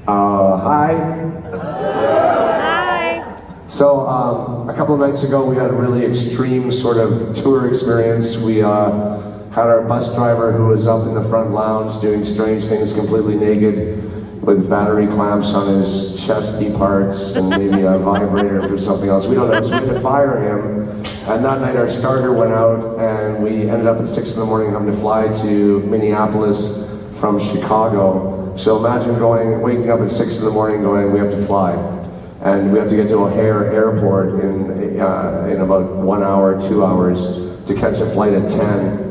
Hi. So a couple of nights ago, we had a really extreme sort of tour experience. We had our bus driver who was up in the front lounge doing strange things, completely naked, with battery clamps on his chesty parts and maybe a vibrator for something else. We don't know, so we had to fire him. And that night our starter went out and we ended up at 6 in the morning having to fly to Minneapolis from Chicago. So imagine waking up at 6 in the morning going, we have to fly. And we have to get to O'Hare Airport in about 1 hour, 2 hours to catch a flight at 10.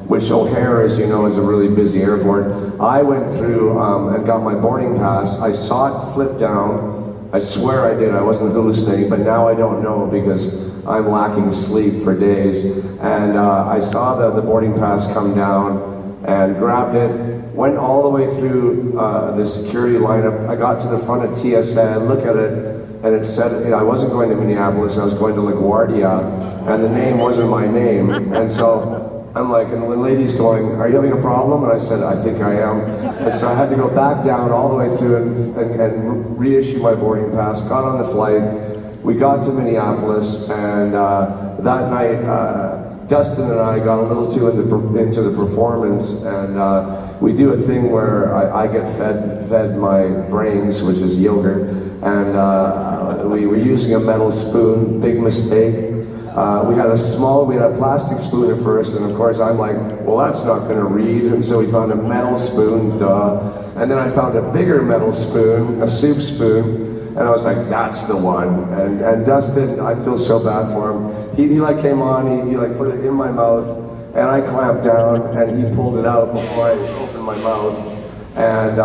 Which O'Hare, as you know, is a really busy airport. I went through and got my boarding pass. I saw it flip down. I swear I did. I wasn't hallucinating, but now I don't know because I'm lacking sleep for days. And I saw the boarding pass come down and grabbed it, went all the way through the security lineup. I got to the front of TSA, I look at it, and it said, I wasn't going to Minneapolis, I was going to LaGuardia, and the name wasn't my name. And so I'm like, and the lady's going, are you having a problem? And I said, I think I am. And so I had to go back down all the way through and reissue my boarding pass, got on the flight. We got to Minneapolis, and that night, Dustin and I got a little too into the performance, and we do a thing where I get fed my brains, which is yogurt, and we were using a metal spoon, big mistake. We had a plastic spoon at first, and of course I'm like, well, that's not going to read, and so we found a metal spoon, duh. And then I found a bigger metal spoon, a soup spoon, and I was like, that's the one. And Dustin, I feel so bad for him. He like came on, he like put it in my mouth, and I clamped down, and he pulled it out before I opened my mouth. And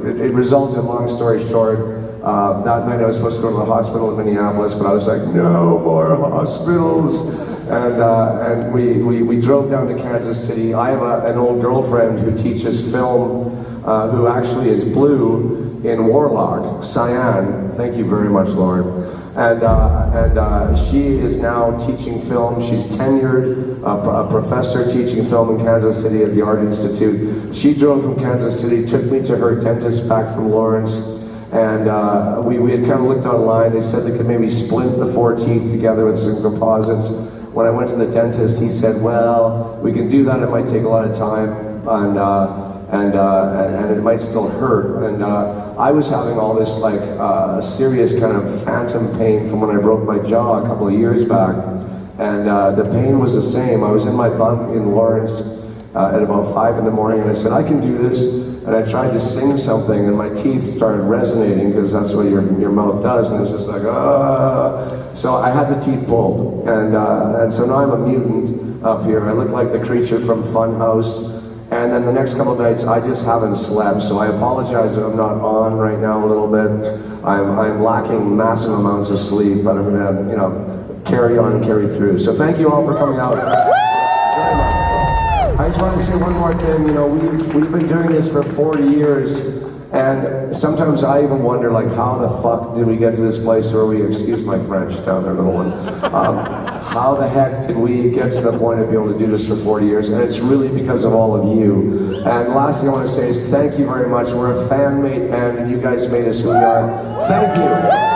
it resulted, long story short, that night I was supposed to go to the hospital in Minneapolis, but I was like, no more hospitals. And we drove down to Kansas City. I have an old girlfriend who teaches film, who actually is blue in Warlock, Cyan. Thank you very much, Lauren. And she is now teaching film. She's tenured, a professor teaching film in Kansas City at the Art Institute. She drove from Kansas City, took me to her dentist back from Lawrence, and we had kind of looked online. They said they could maybe splint the 4 teeth together with some composites. When I went to the dentist, he said, well, we can do that, it might take a lot of time, and it might still hurt. And I was having all this like serious kind of phantom pain from when I broke my jaw a couple of years back. And the pain was the same. I was in my bunk in Lawrence at about 5 in the morning, and I said, I can do this. And I tried to sing something, and my teeth started resonating, because that's what your mouth does, and it was just like, ah. So I had the teeth pulled, and so now I'm a mutant up here. I look like the creature from Funhouse. And then the next couple of nights, I just haven't slept, so I apologize that I'm not on right now a little bit. I'm lacking massive amounts of sleep, but I'm gonna, carry on and carry through. So thank you all for coming out. Very much. I just wanted to say one more thing. We've been doing this for 40 years, and sometimes I even wonder, like, how the fuck did we get to this place, or excuse my French down there, little one. How the heck did we get to the point of being able to do this for 40 years? And it's really because of all of you. And the last thing I want to say is thank you very much. We're a fan-made band, and you guys made us who we are. Thank you.